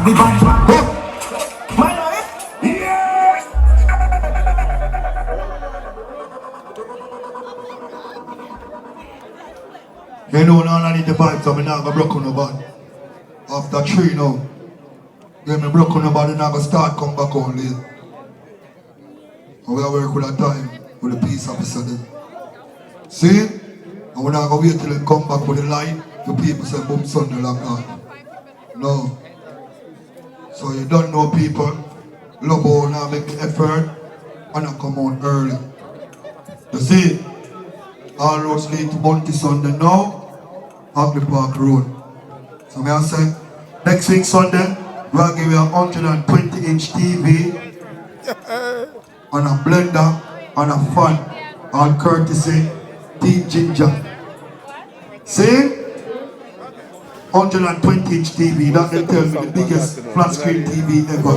Me bad man. My life? Yeah! You know, now I need the vibes, so I'm not going to broke on the band. After 3 now. Then me broke on the band and I go start come back on late. And we are work with a time with the peace officer then. See? And we're not going to wait till they come back with the light. The people say, boom, Sunday like that. No. So you don't know people. Love how now make the effort and I come on early. You see? All roads lead to Bounty Sunday now. Hagley Park Road. So may I say, next week Sunday, we'll give you a 120-inch TV and a blender and a fan, all courtesy Team Ginger. See? 120-inch TV, that will tell me the biggest flat screen TV ever.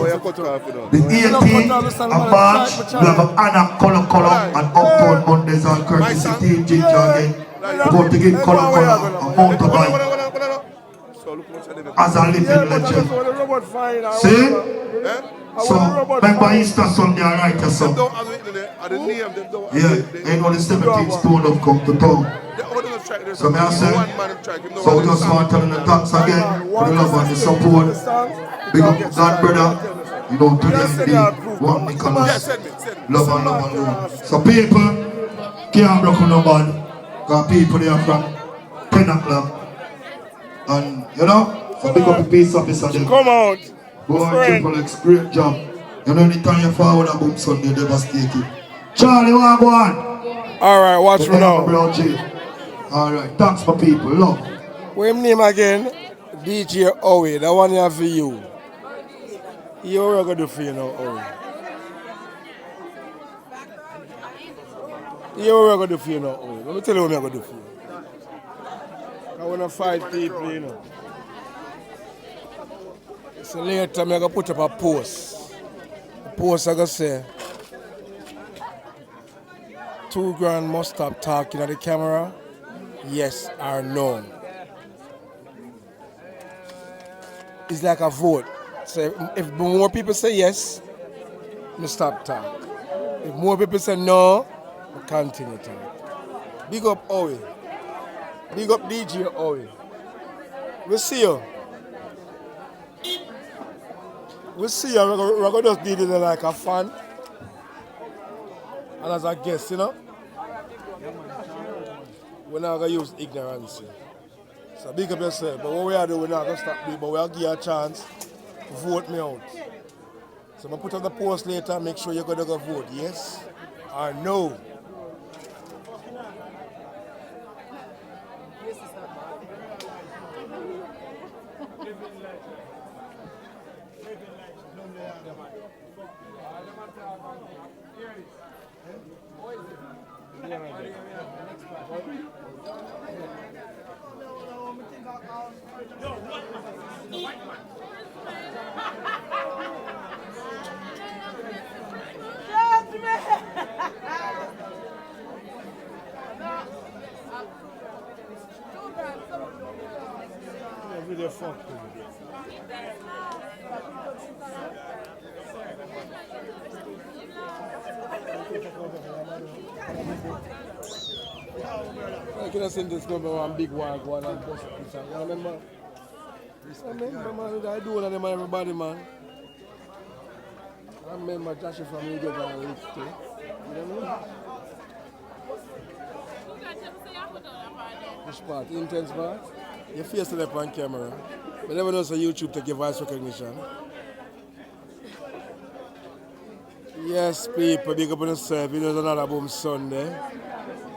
The 80, a badge, we have an Anna color and Uptown Mondays all courtesy Team Ginger again. About to get color a motorbike as a living legend. See? So, remember Easter Sunday, alright, your son? Yeah, ain't only 17 stone have come to town. So, may I say, so we just want to tell them the thanks again for the love and the support. Big up God, brother. You know, today be one Nicholas. Love and love and love. So, people can't broke on no bad. Because people there from 10 o'clock. And, you know, so big up the peace officer there. Come out. Boy, Triple X, great job. You know, anytime you forward a boom Sunday, devastated. Charlie, what go on? Alright, watch me now. Alright, thanks for people, love. What's his name again? DJ Owie, the one you have for you. You what going to do for you now, Owie? You what going to do for you now, Owie? Let me tell you what I'm going to do for you. I want to fight people, you know. So later, I'm going to put up a post. The post I'm going to say, 2 grand must stop talking at the camera, yes or no. It's like a vote. So if more people say yes, we stop talk. If more people say no, we continue talk. Big up Owie. Big up DJ Owie. We'll see you. We'll see you. We're going to just do it like a fan. And as a guest, you know. We're not going to use ignorance. So big up yourself. But what we are doing, we're not going to stop people. But we'll give you a chance to vote me out. So I'm going to put on the post later. Make sure you're going to go vote. Yes or no. I can send this number one big one go on and post it. You remember? I remember, man, I do one of them and everybody, man. I remember Josh from New York and Rich too. You know? Which part? Intense part? Your face is up on camera. But never know so YouTube take your voice recognition. Yes, people, big up on yourself. You know, there's another boom Sunday.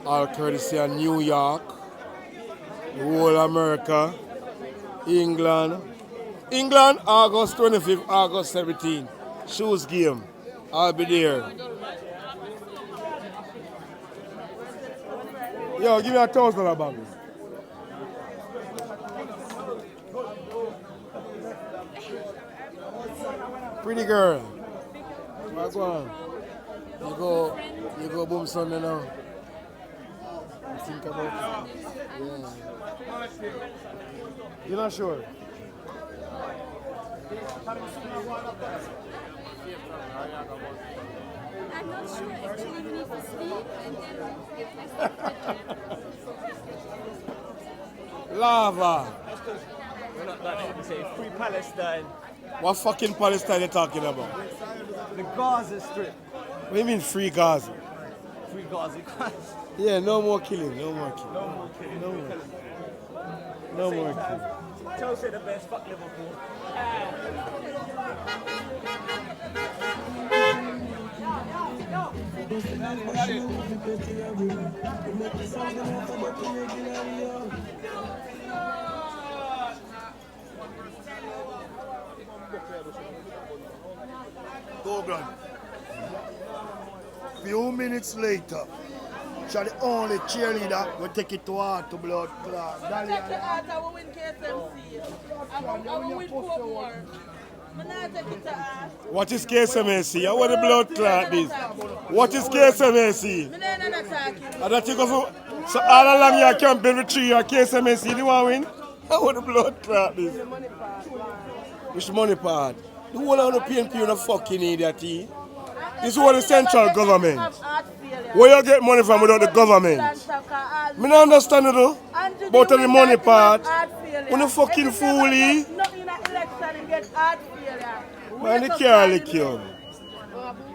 All courtesy of New York, the whole America, England. England, August 25th, August 17th. Shoes game. I'll be there. Yo, give me $1,000 bag. Pretty girl. What's going on? You go boom Sunday now. Think about it. Yeah. You're not sure? I'm not sure actually we need to sleep and then Lava. We're not that to say free Palestine. What fucking Palestine you talking about? The Gaza Strip. What do you mean free Gaza? Free Gaza. Yeah, no more killing, no more killing. No more killing. No more. No more killing. Chelsea the best, fuck Liverpool. Dogan. Few minutes later, she's the only cheerleader will take it to heart to blood clot. Check the heart, I will win KSMC. I will win Portmore. I'm not take it to heart. What is KSMC? How the blood clot is? What is KSMC? I'm not attacking. I don't think of so all along your campaign with 3 years KSMC, you want to win? How the blood clot is? Which money part? The whole of the PNP is a fucking idiot. This is what the central government. Where you get money from without the government? I don't understand it though. But the money part, when you fucking foolie. Man, they can't lick you.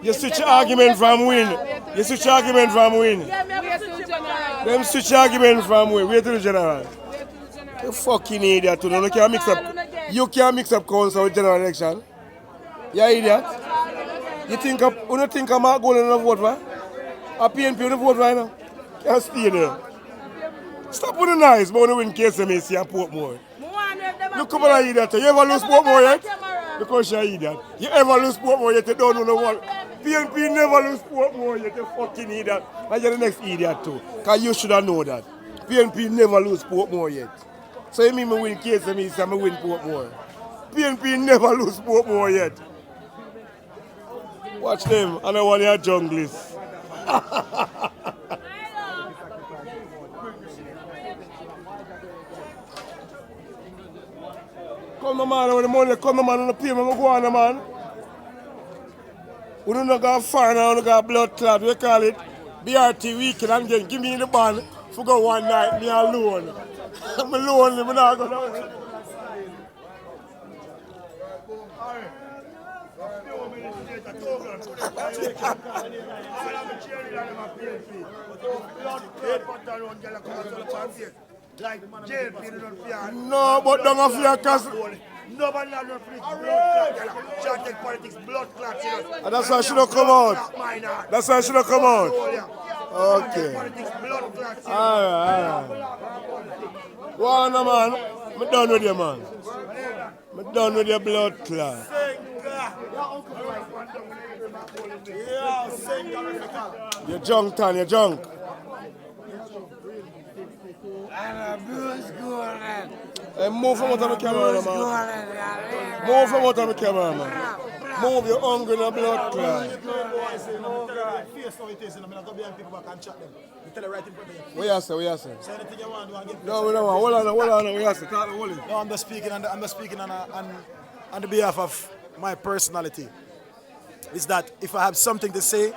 You switch argument from win. You switch argument from win. Them switch argument from win. Wait to the general. You fucking idiot. You can't mix up. You can't mix up council with general election. You idiot. You think I'm not going to vote for? A PNP on the vote right now. Can't stay there. Stop with the nice, but when you win KSMC and Portmore. Look up at idiot. You ever lose Portmore yet? Because you're idiot. You ever lose Portmore yet? You don't know what. PNP never lose Portmore yet. You fucking idiot. And you're the next idiot too. Because you should have known that. PNP never lose Portmore yet. So you mean me win KSMC and I win Portmore? PNP never lose Portmore yet. Watch them, and I want your junglist. Come on, man, with the money, come on, man, on the payment, go on, man. We don't got fire now, we got blood clot, we call it BRT weekend, and again, give me the band for go one night, me alone. I'm alone, I'm not going to. No, but don't have your cast. Nobody not blood clot. Take politics, blood clot. And that's why I should have come out. That's why I should have come out. Okay. Alright. Go on, man. I'm done with you, man. I'm done with your blood clot. You're junk, Tan, you're junk. Hey, move from out of the camera, man. Move from out of the camera, man. Move your hunger in the blood clot. What you say? What you say? No, we don't want. Hold on. What you say? No, I'm just speaking on the behalf of my personality. Is that if I have something to say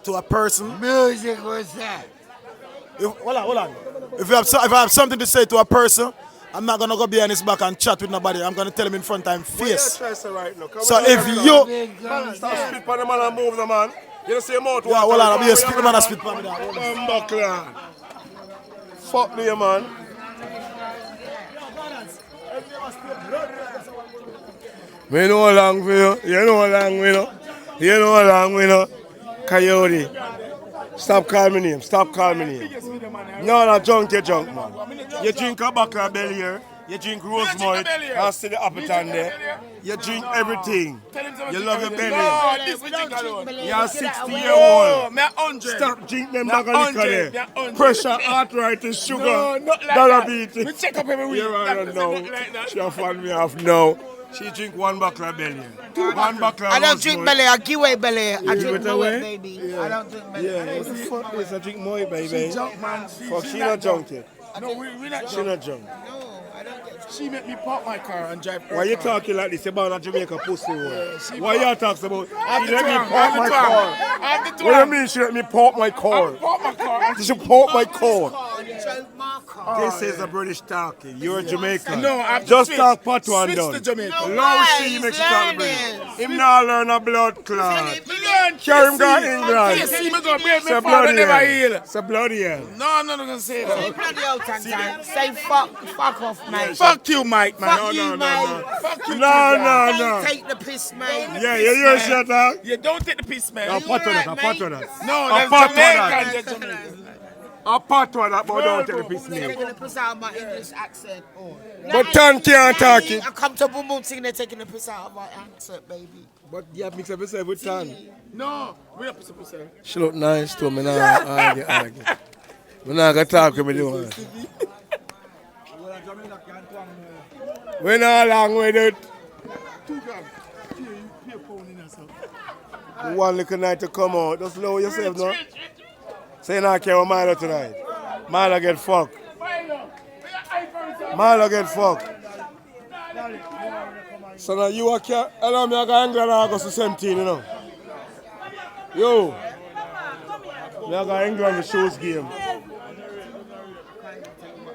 to a person, Music was that. Hold on. If I have something to say to a person, I'm not gonna go behind his back and chat with nobody. I'm gonna tell him in front of him face. So if you stop spit on the man and move the man. You don't see him out. Yeah, hold on, I'll be a spit man and spit on me. Fuck me, man. Me know how long for you. You know how long we know. You know how long we know. Coyote. Stop calling me name. Stop calling me name. No, junk, you're junk, man. You drink a bucket of belly here. You drink rosemary, and see the appetite there. You drink everything. You love your belly. You're 60-year-old. Stop drinking them bag of liquor there. Pressure, arthritis, sugar, diabetes. Check up every week. You don't know. She found me off now. She drink one bucket of belly. One bucket of I don't drink belly, I give away belly. I give drink it more, away? baby. Yeah. I don't drink belly. Yeah, what the fuck is I drink more, baby? She junk, man. Fuck, she not drunk yet. No, we're not She not drunk. No, I don't get drunk. She make me park my car and drive her Why you car. talking like this about a Jamaica pussy? she Why you talking about? I'm She the let me twang, park I'm my the twang. car. I'm the What do you twang. mean she let me park my car? Park my car. She park my car. Drove my car. This is a British talking. You're Jamaican. No, I'm just switch. talk patois and Switch done. to Jamaica. No Long way, she he's make she talk British. learning. Him now learn a blood clot. Learn Carry him go kissy. England. Kissy, me go break Say my father bloody never hell. heal. Say bloody hell. No, I'm not gonna say that. Bloody old time. Say fuck off, mate. Fuck you, Mike, man. Fuck you, no, mate. Fuck you, No, too, no, Don't no. take the piss, mate. Yeah, you hear shit, huh? Yeah, don't take the piss, man. A pot of that, a pot of that. No, A that's pot of Jamaican. that. That's Jamaican. A pot of that, but don't take the piss They're name. taking the piss out of my English accent. But Tan can't talk it. I come to Boom Boom Ting, they're taking the piss out of my accent, baby. But you have mixed up yourself with Tan. No, we don't put some. She look nice too, me nah argue. Me nah gonna talk with me do. We not long with it. One little night to come out. Just lower yourself now. Say you not care with Milo tonight. Milo get fucked. Milo get fucked. So now you are care. Hello, me I go England August the 17th, you know. Yo. Me I go England the shows game.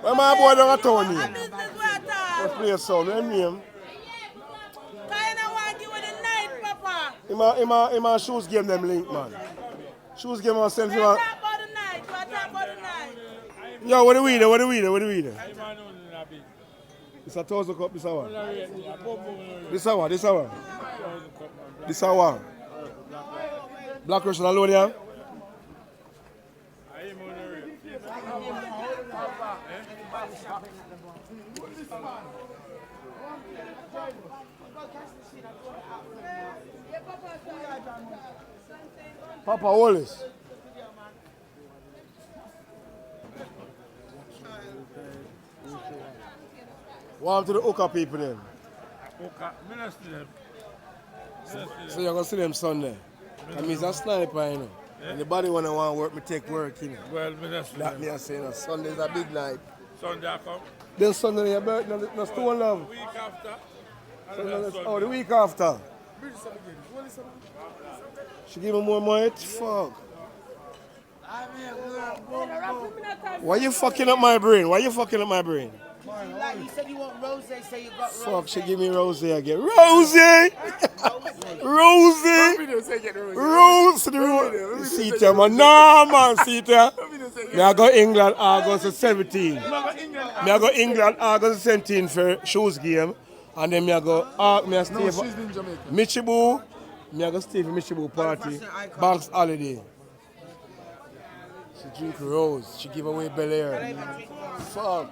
Where my boy don't town name? Let's play a song. Name name. Him a shoes game them link, man. Shoes game I send you. Yo, what do we do? It's a 1,000 cup this hour. This hour. Black Russian alone, yeah? Papa Wallace. Warm to the Oka people then. So you're going to see them Sunday. That means a sniper, you know. And the body when I want to work, me take work, you know. Well, that's That me I say, no, Sunday's a big night. Sunday I come. Then Sunday, your birthday, no stone love. Week after. Oh, the week after. She give me more money? Fuck. Why you fucking up my brain? Like you said you want rose, so you got rose. Fuck, she give me Rose again. Rose! Rose! See there, man. No, man, see there. Me I go England August the 17th. Me I go England August the 17th for shoes game. And then me I go, me I stay for Michibu. Me I go stay for Michibu party. Banks holiday. She drink Rose. She give away Bel Air. Fuck.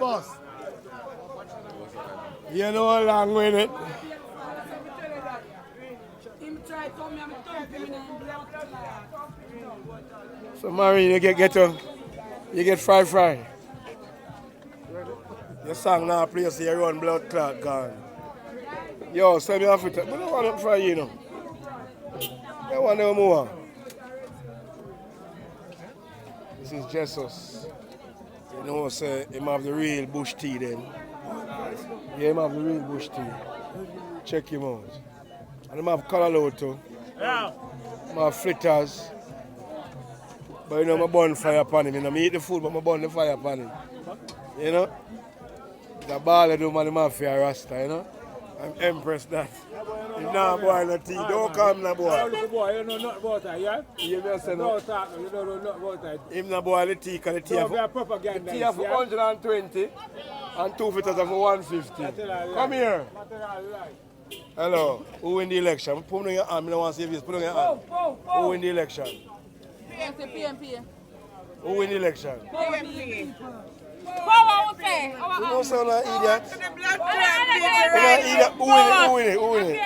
Boss. You know how long with it. So Marie, you get fry. Your song now play, so you run blood clot gone. Yo, send me off it. But I don't want to fry you know. I want no more. This is Jesus. You know, say him have the real bush tea then. Yeah, him have the real bush tea. Check him out. And him have color load too. Yeah. Him have fritters. But you know, I burn fire upon him. You know, I eat the food, but I burn the fire upon him. You know? The ball I do, man, the mafia rasta, you know? I'm impressed that. If not boy no tea, don't come no boy. Look, boy, you know nothing about that, yeah? You know say no. Don't talk, you don't know nothing about that. If not boy the tea, because the tea Don't be a for propaganda. 120 and 2 fitters for 150. Come here. Hello, who win the election? Put on your arm, I don't want to see this. Put on your arm. Who win the election? PNP. Who win the election? PNP. Power would say. You don't sound like idiot. PNP Who win it?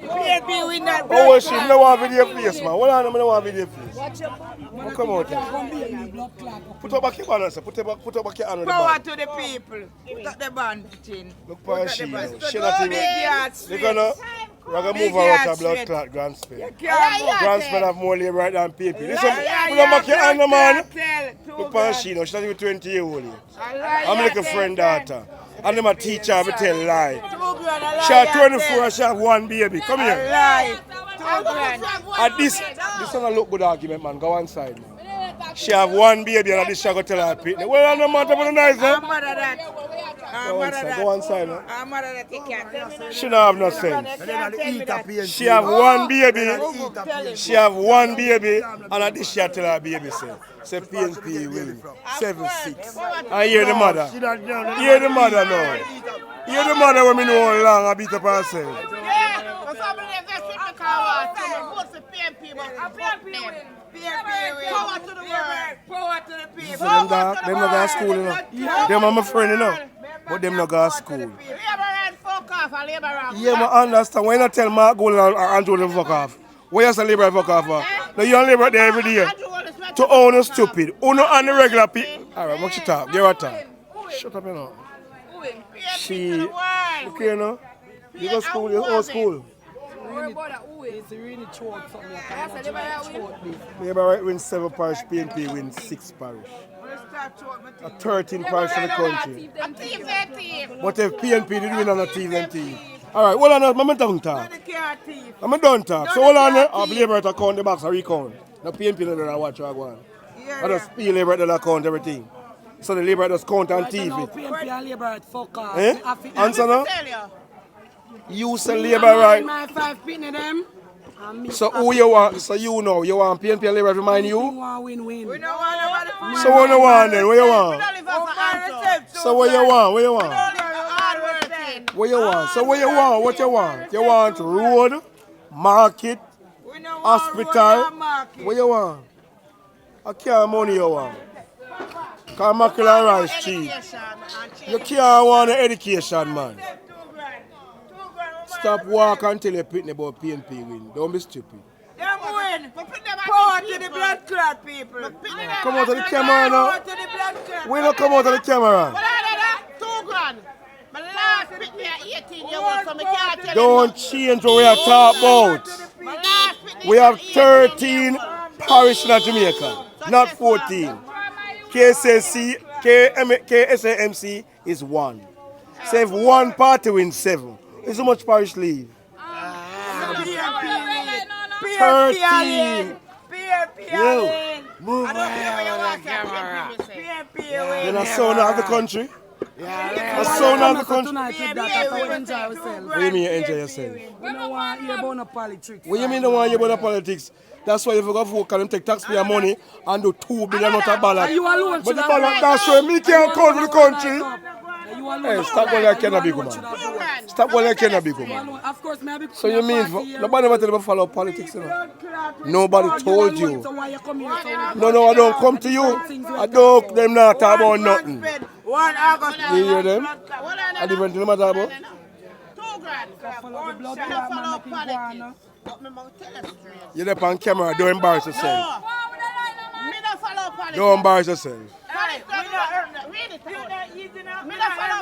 PNP win that. Oh, well, she don't want video face, man. What on, I don't want video face. Oh, come out here. Put up back your banner, sir. Put up back your hand with the Power band. to the people. Put up the band, chin. Look for she. Put up the She band. not Big even. yards. They gonna. We're going to move out of blood clot Grand Spain. Grand Spain have more labor right than PNP. Listen, we don't make your hand, man. Look for she now. She's not even 20 years old yet. I'm like a friend daughter. And them a teacher, I tell lie. She has 24, she have one baby. Come here. And this is not a look good argument, man. Go one side, man. She have one baby and this she go tell her picnic. Well, I'm not matter for the nice, eh? Go one side, man. She don't have no sense. She have one baby. She have one baby and at this she tell her baby say PNP win 7-6. I hear the mother. Hear the mother now. Hear the mother when me know how long I beat up herself. Power to the world. Power to the people. Them not go to school, you know. Them are my friend, you know. But them not go to school. Labor and fuck off and labor and Yeah, I understand. Why not tell Mark Gold and Andrew to fuck off? Why you say labor and fuck off for? No, you don't labor there every day. To own a stupid. Uno and the regular people. Alright, what you talk? Give her a talk. Shut up, you know. She, okay, you know. You go to school, you go to school. It's really short something. Labor win 7 parish, PNP win 6 parish. 13 parish in the country. But if PNP did win on a thief, then thief. Alright, hold on, I'm done talk. I'm done talk. So hold on, I'll be able to count the box or recount. The PNP don't watch what I want. I just feel labor that count everything. So the labor just count and thief it. PNP and labor fuck off. Eh? Answer now? You say labor right. My 5 pinning them. So who you want? So you know, you want PNP and labor to mind you? Win-win. So what you want then? What you want? So what you want? What you want? What you want? So what you want? What you want? You want road, market, hospital? What you want? What kind of money you want? Because mackerel and rice cheap. You can't want an education, man. Stop walk until you pitch about PNP win. Don't be stupid. Them win. Power to the blood clot people. Come out of the camera now. We don't come out of the camera. $2 grand. My last pick me at 18 years old, so I can't tell you. Don't change what we are talking about. We have 13 parish in Jamaica, not 14. KSAMC is 1. So if one party wins 7, it's how much parish leave? 13. Yo, move on the camera. You're not son of the country. A son of the country. What do you mean you enjoy yourself? We don't want to hear about no politics. What do you mean you don't want to hear about the politics? That's why if you go vote and take taxpayer money and do 2 billion out of ballot. You alone But the ballot that's why me can't call for the country. Hey, stop going like Kenna Big Man. Stop going like Kenna Big Man. Of course, maybe. So you mean nobody ever tell you follow politics, you know? Nobody told you. No, I don't come to you. I don't. Them not talk about nothing. 1 August. You hear them? I different thing about $2 about. grand. Follow politics. You're there on camera. Don't embarrass yourself. Me not follow politics. Don't embarrass yourself.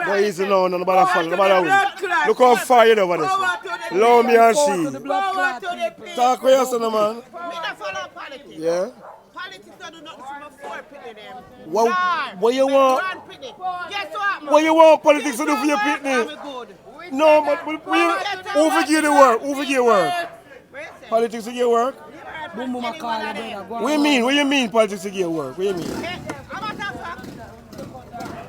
Go easy now, nobody follow, nobody win. Look how far you're over there. Love me and see. Talk with us, man. Me not follow politics. Yeah? Politics don't do nothing for my 4 pitney them. What you want? Guess what, man? What you want politics to do for your pitney? No, but who forget the work? Who forget work? Politics to get work? What you mean? What you mean politics to get work? What you mean?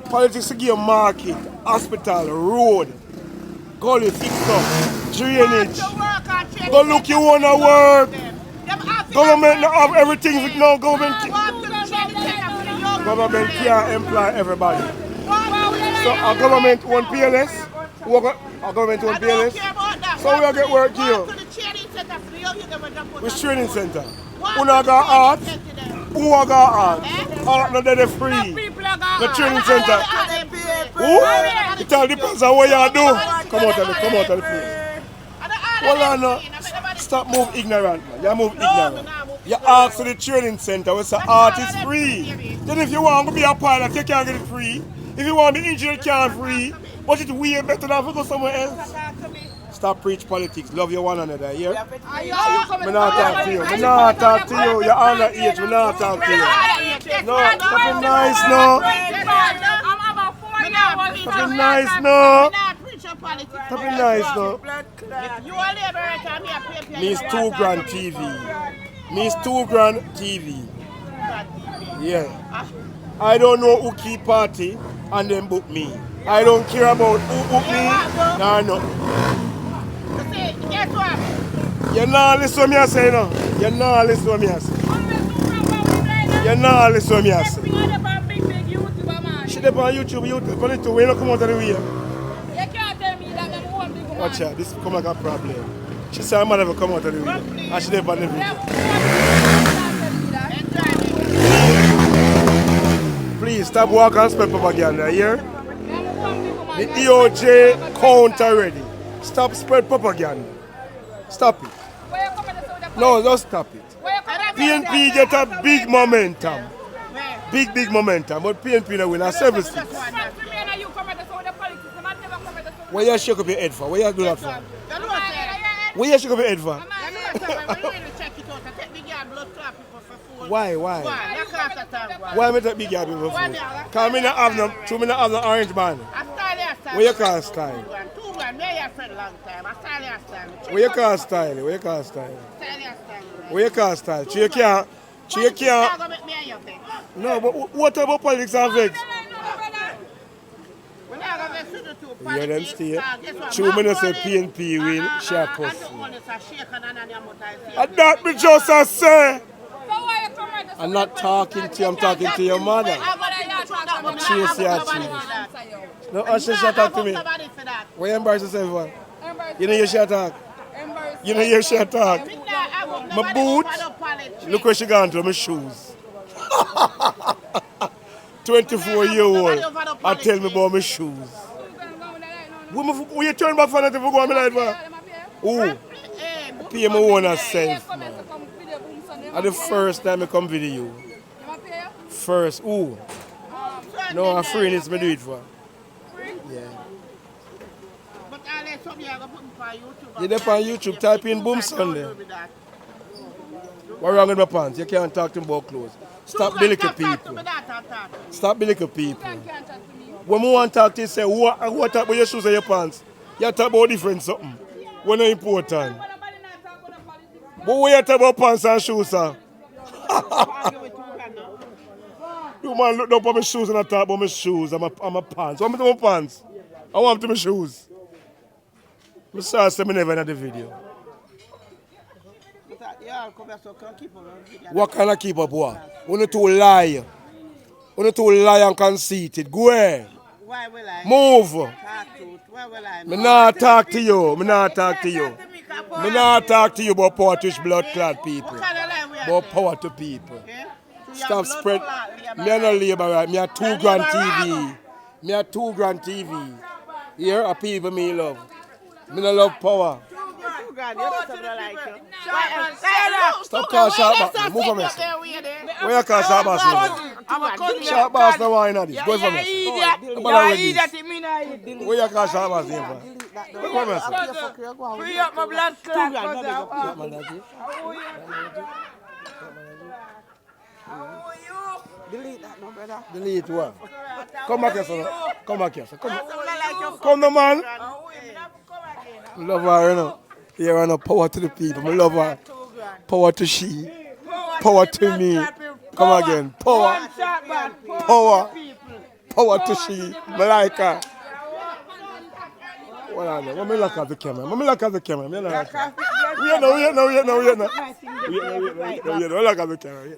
Politics to get market, hospital, road, gully fixed up, drainage. Go look you wanna work. Government not have everything. No government. Government can't employ everybody. So our government want PLS. Our government want PLS. So we get work here. Which training center? Who not got art? Who got art? Art not there free. The training center. Who? It all depends on what you do. Come out of the place. Hold on now. Stop move ignorant, man. You move ignorant. You ask for the training center where the art is free. Then if you want to be a pilot, you can't get it free. If you want to be engineer, you can't free. But it's way better than if you go somewhere else. Stop preach politics. Love your one another, yeah? Are you Me not talk to you. Me not talk to you. You're on the age. Me not talk to you. No, stop it nice, no. Stop it nice, no. Stop it nice, no. You are liberator, me a PNP. Me's $2,000 TV. Me's $2,000 TV. Yeah. I don't know who keep party and then book me. I don't care about who book me. No. Guess what? You not listen to me I say, no. You not listen to me I say. You not listen to me I say. She dey on YouTube, on it too. When you come out of the way. You can't tell me that I'm one big Watch out, this come like a problem. She said I'm never come out of the way. And she dey on the video. Please stop walking and spread propaganda, here. The DOJ count already. Stop spread propaganda. Stop it. No, just stop it. PNP get a big momentum. Big momentum. But PNP now win a 7-6. Why you shake up your head for? Why you do that for? Why you shake up your head for? Why? Why me take big girl people food? Because me not have no orange man. Where you call style? Where you call style? Where you call style? Where you call style? You can't. No, but what about politics and vex? Yeah, them stay. True, me not say PNP win, share pussy. And that me just a say. I'm not talking to you, I'm talking to your mother. Chase your cheese. No, Usher, shut up to me. Why you embarrass yourself for? You know you shut talk. You know you shut talk. My boots, look where she gone to, my shoes. 24-year-old, I tell me about my shoes. Will you turn back for that if you go on my life? Who? Pay my own self, man. That's the first time I come video you. First, who? No, I'm free, it's me do it for. Yeah. You're there on YouTube, type in Boom Sunday. What's wrong with my pants? You can't talk to me about clothes. Stop the little people. Stop the little people. When we want to talk to you, say, what talk about your shoes and your pants? You talk about different something. When it's important. But when you talk about pants and shoes, sir? You man look up at my shoes and I talk about my shoes and my pants. What am I doing with pants? I want to my shoes. I saw them never in the video. What kind of keep up what? When you two lie. When you two lie and conceited. Go ahead. Why will I? Move. Why will I? Me not talk to you. Me not talk to you. Me not talk to you about power to blood clot people. About power to people. Stop spread. Me are not labor right. Me are $2,000 TV. Me are $2,000 TV. Here are people me love. Me no love power. Stop calling sharp bass. Move from here. Where you call sharp bass? Sharp bass no one in this. Go from here. Where you call sharp bass? Go from here. Free up my blood clot. Delete that, no brother. Delete what? Come back here, son. Come back here, son. Come no man. Love her, you know. Here, I know power to the people. I love her. Power to she. Power to me. Come again. Power. Power. Power to she. I like her. What are they? Let me look at the camera. Let me look at the camera. Wait, no. Look at the camera.